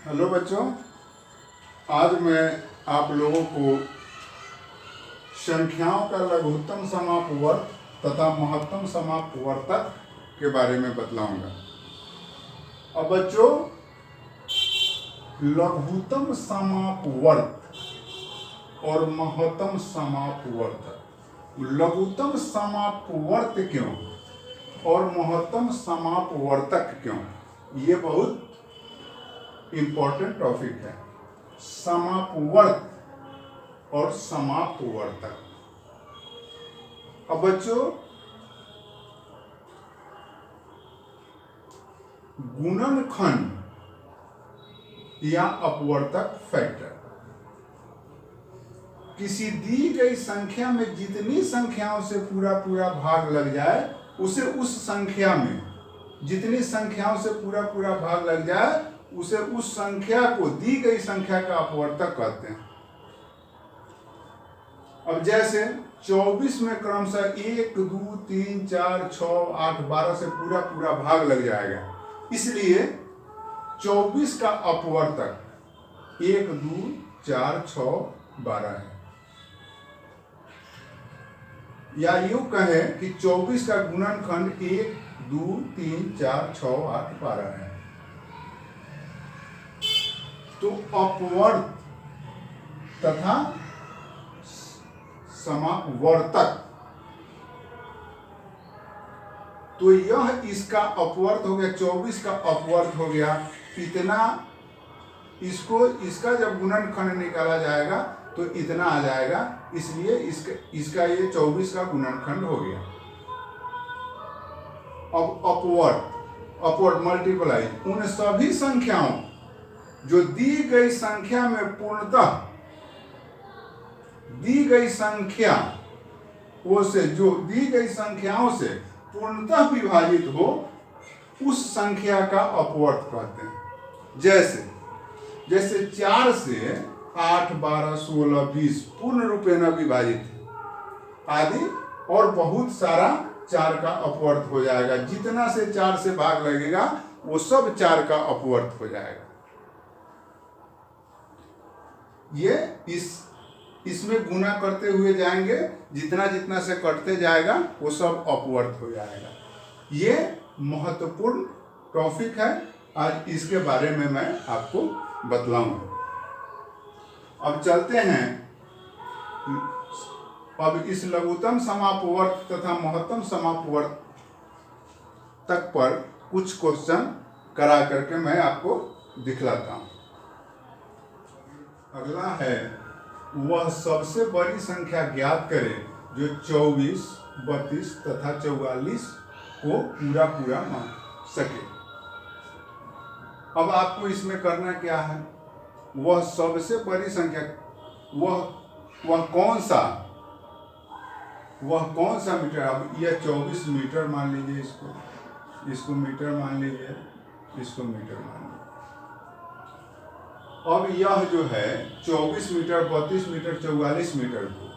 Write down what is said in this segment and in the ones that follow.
Hello बच्चों, आज मैं आप लोगों को संख्याओं का लघुत्तम समापवर्त तथा महत्तम समापवर्तक के बारे में बतलाऊंगा। अब बच्चों, लघुत्तम समापवर्त और महत्तम समापवर्तक, लघुत्तम समापवर्त क्यों और महत्तम समापवर्तक क्यों, ये बहुत इंपॉर्टेंट टॉपिक है। समापवर्त और समापवर्तक। अब बच्चों, गुणनखंड या अपवर्तक फैक्टर किसी दी गई संख्या में जितनी संख्याओं से पूरा पूरा भाग लग जाए उसे उस संख्या में जितनी संख्याओं से पूरा पूरा भाग लग जाए उसे उस संख्या को दी गई संख्या का अपवर्तक कहते हैं। अब जैसे 24 में क्रमशः 1, 2, 3, 4, 6, 8, 12 से पूरा पूरा भाग लग जाएगा, इसलिए 24 का अपवर्तक 1, 2, 4, 6, 12 है। या यूं कहें कि 24 का गुणनखंड 1, 2, 3, 4, 6, 8, 12 है। तो अपवर्त तथा समापवर्तक, तो यह इसका अपवर्त हो गया, 24 का अपवर्त हो गया इतना। इसका जब गुणनखंड निकाला जाएगा तो इतना आ जाएगा, इसलिए इसका ये 24 का गुणनखंड हो गया। अब अपवर्ड मल्टीप्लाई उन सभी संख्याओं जो दी गई संख्या में पूर्णतः दी गई संख्याओं से पूर्णतः विभाजित हो, उस संख्या का अपवर्त कहते हैं। जैसे 4 से 8, 12, 16, 20 पूर्ण रूपेण विभाजित आदि, और बहुत सारा 4 का अपवर्त हो जाएगा। जितना से 4 से भाग लगेगा वो सब 4 का अपवर्त हो जाएगा। ये इसमें गुना करते हुए जाएंगे, जितना जितना से कटते जाएगा वो सब अपवर्त हो जाएगा। ये महत्वपूर्ण टॉपिक है, आज इसके बारे में मैं आपको बतलाऊंगा। अब चलते हैं, अब इस लघुत्तम समापवर्त तथा महत्तम समापवर्त तक पर कुछ क्वेश्चन करा करके मैं आपको दिखलाता हूं। अगला है, वह सबसे बड़ी संख्या ज्ञात करें जो 24, 32 तथा 44 को पूरा पूरा मान सके। अब आपको इसमें करना क्या है, वह सबसे बड़ी संख्या, वह कौन सा मीटर। अब यह 24 मीटर मान लीजिए, इसको मीटर मान लीजिए, इसको मीटर मान लीजिए। अब यह जो है 24 मीटर, 32 मीटर, 44 मीटर को,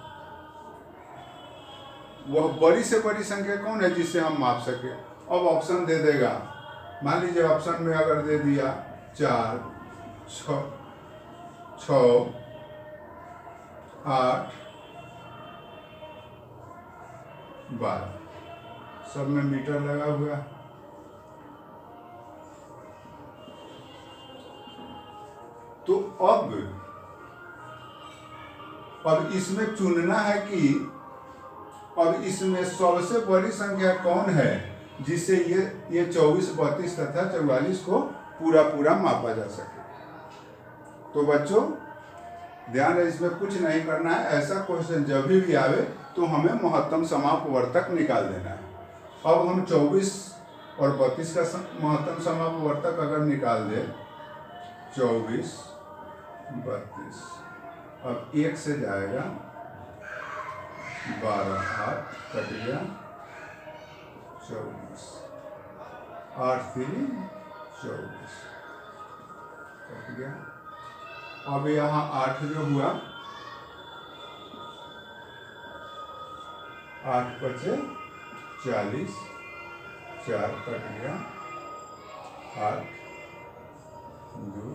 वह बड़ी से बड़ी संख्या कौन है जिससे हम माप सके। अब ऑप्शन दे देगा, मान लीजिए ऑप्शन में अगर दे दिया 4, 6, 8, 12, सब में मीटर लगा हुआ है। तो अब इसमें चुनना है कि अब इसमें सबसे बड़ी संख्या कौन है जिससे ये 24, 32 तथा 44 को पूरा पूरा मापा जा सके। तो बच्चों ध्यान है, इसमें कुछ नहीं करना है। ऐसा क्वेश्चन जब भी आवे तो हमें महत्तम समापवर्तक निकाल देना है। अब हम 24 और 32 का महत्तम समापवर्तक अगर निकाल दे, 24, 32, अब 1 से जाएगा 12, 8 कट गया, 24, 8, 3, 24 कट गया। अब यहाँ 8 जो हुआ, 8 बचे 40, 4 कट गया, 8, 2,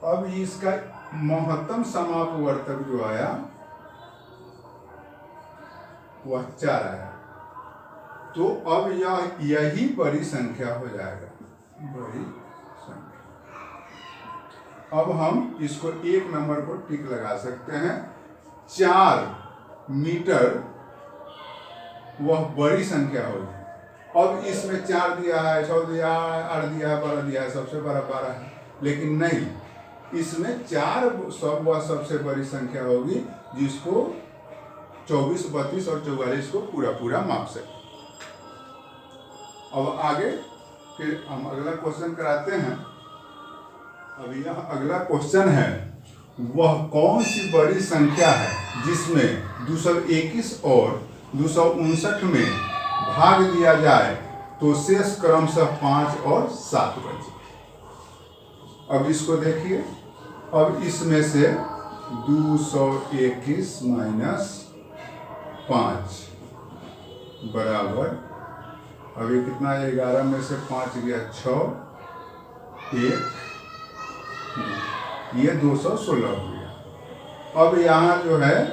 अब इसका महत्तम समापवर्तक जो आया वह 4 आया। तो अब यही बड़ी संख्या हो जाएगा, बड़ी संख्या। अब हम इसको 1 नंबर को टिक लगा सकते हैं। 4 मीटर वह बड़ी संख्या होगी। अब इसमें 4 दिया है, 6 दिया है, 8 दिया है, 12 दिया है, सबसे बड़ा 12 है। लेकिन नहीं, इसमें 4 वह सबसे बड़ी संख्या होगी जिसको 24, 32 और 44 को पूरा माप सके। अब आगे फिर हम अगला क्वेश्चन कराते हैं। अब यह अगला क्वेश्चन है, वह कौन सी बड़ी संख्या है जिसमें 221 और 259 में भाग दिया जाए तो शेष क्रमशः 5 और 7 बचे। अब इसको देखिए। अब इसमें से 221 माइनस 5 बराबर, अभी कितना है, 11 में से 5 गया 6, 1, ये 216 हो गया। अब यहाँ जो है,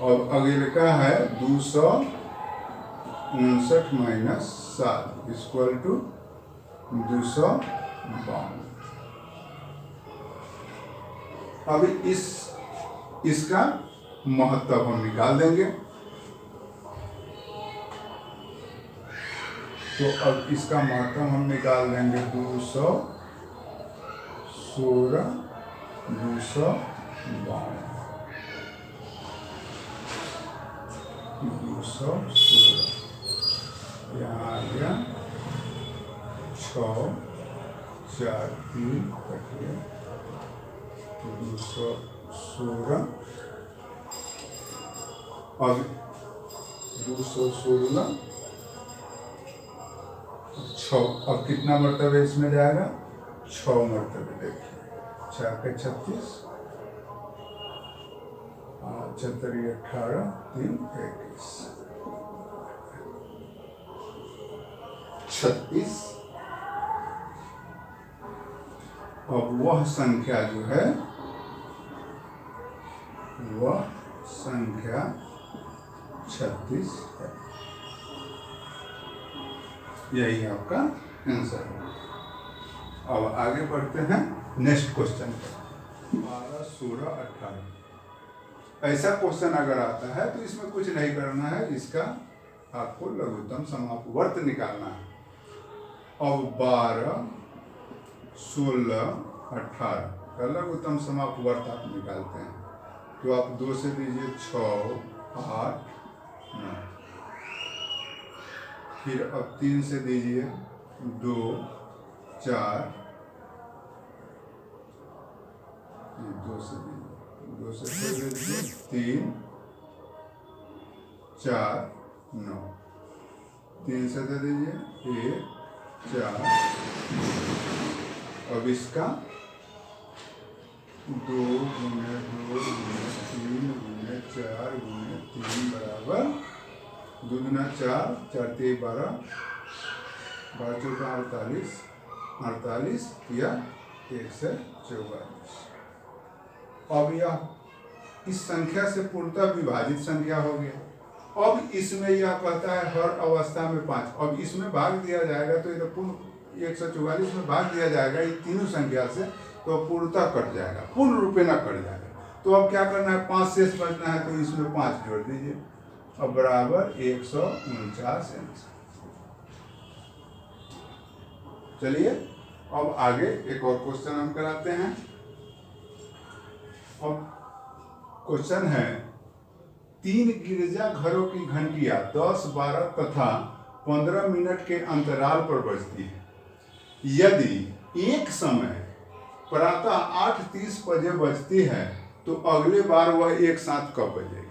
अब अगले का है 259 माइनस 7 इक्वल टू 252। अब इसका महत्व हम निकाल देंगे। तो अब इसका महत्व हम निकाल देंगे 216, 252, 216 यहाँ आ गया 6, 4, 3 कटिए 216। अब 216 6, अब कितना मरतबे इसमें जाएगा, 6 मरतबे। देखिए 4 के 36, 4 18, 3 21, 36। अब वह संख्या जो है, वह संख्या 36 है। यही आपका आंसर है। अब आगे बढ़ते हैं नेक्स्ट क्वेश्चन पर। 12, 16, 18 ऐसा क्वेश्चन अगर आता है तो इसमें कुछ नहीं करना है, इसका आपको लघुत्तम समापवर्त निकालना है। अब 12, 16, 18 का लघुत्तम समापवर्त आप निकालते हैं। तो आप 2 से दीजिए 6, 8, 9। फिर अब 3 से दीजिए 2, 4, 2 से दीजिए 3, 4, 9। 3 से दे दीजिए 1, 4। अब इसका 2 गुने 2 गुने 3 गुने 4 गुने 3 बराबर 2 दूना 4, 4 3 12, 12 चौका 48, 48 या 1 से 44। अब यह इस संख्या से पूर्णतः विभाजित संख्या हो गया। अब इसमें यह कहता है हर अवस्था में 5। अब इसमें भाग दिया जाएगा तो ये तो पूर्ण 144 में भाग दिया जाएगा ये तीनों संख्या से, तो पूर्णतः कट जाएगा, पूर्ण रूपे न कट जाएगा। तो अब क्या करना है, 5 शेष बचना है, तो इसमें 5 जोड़ दीजिए। अब बराबर 149 आंसर। चलिए अब आगे एक और क्वेश्चन हम कराते हैं। अब क्वेश्चन है, 3 गिरजा घरों की घंटियां 10, 12 तथा 15 मिनट के अंतराल पर बजती है। यदि एक समय प्रातः 8:30 बजे बजती है तो अगले बार वह एक साथ कब बजेगी?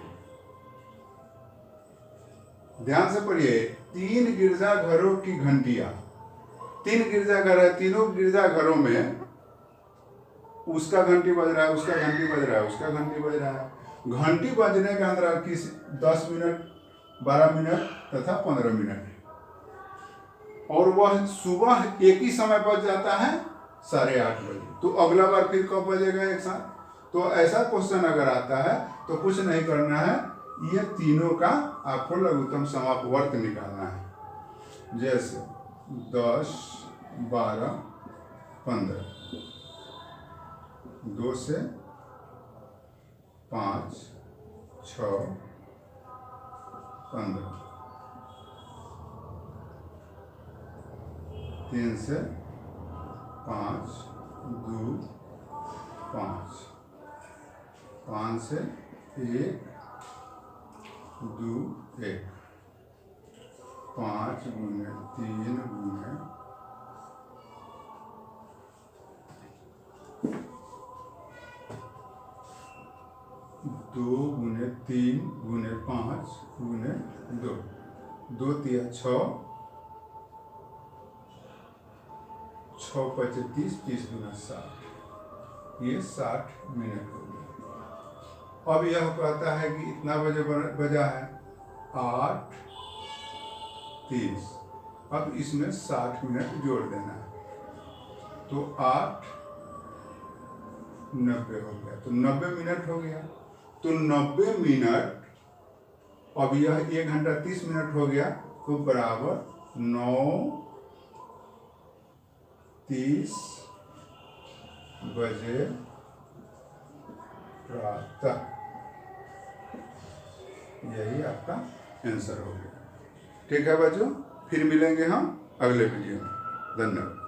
ध्यान से पढ़िए। 3 गिरजाघरों की घंटियां, 3 गिरजाघर है, तीनों गिरजाघरों में उसका घंटी बज रहा है, उसका घंटी बज रहा है, उसका घंटी बज रहा है। घंटी बजने का अंतराल किस 10 मिनट, 12 मिनट तथा 15 मिनट, और वह सुबह एक ही समय बज जाता है, 8:30 बजे। तो अगला बार फिर कब बजेगा एक साथ? तो ऐसा क्वेश्चन अगर आता है तो कुछ नहीं करना है, ये तीनों का आपको लघुत्तम समापवर्त निकालना है। जैसे 10, 12, 15, 2 से 5, 6, 15, 3 से 5, 2, 5, 5 से 1, 2, 1, 5 गुने 3 गुने 2 गुने 3 गुने 5 गुने 2, 2 तिया 6, 6 5 30, 30 गुना 60, ये 60 मिनट हो गया। अब यह कहता है कि इतना बजे बजा है 8:30, अब इसमें 60 मिनट जोड़ देना है, तो 8:90 हो गया, तो 90 मिनट हो गया। तो 90 मिनट, अब यह 1 घंटा 30 मिनट हो गया, तो बराबर 9:30 बजे प्रातः, यही आपका आंसर हो गया। ठीक है बच्चों, फिर मिलेंगे हम अगले वीडियो में। धन्यवाद।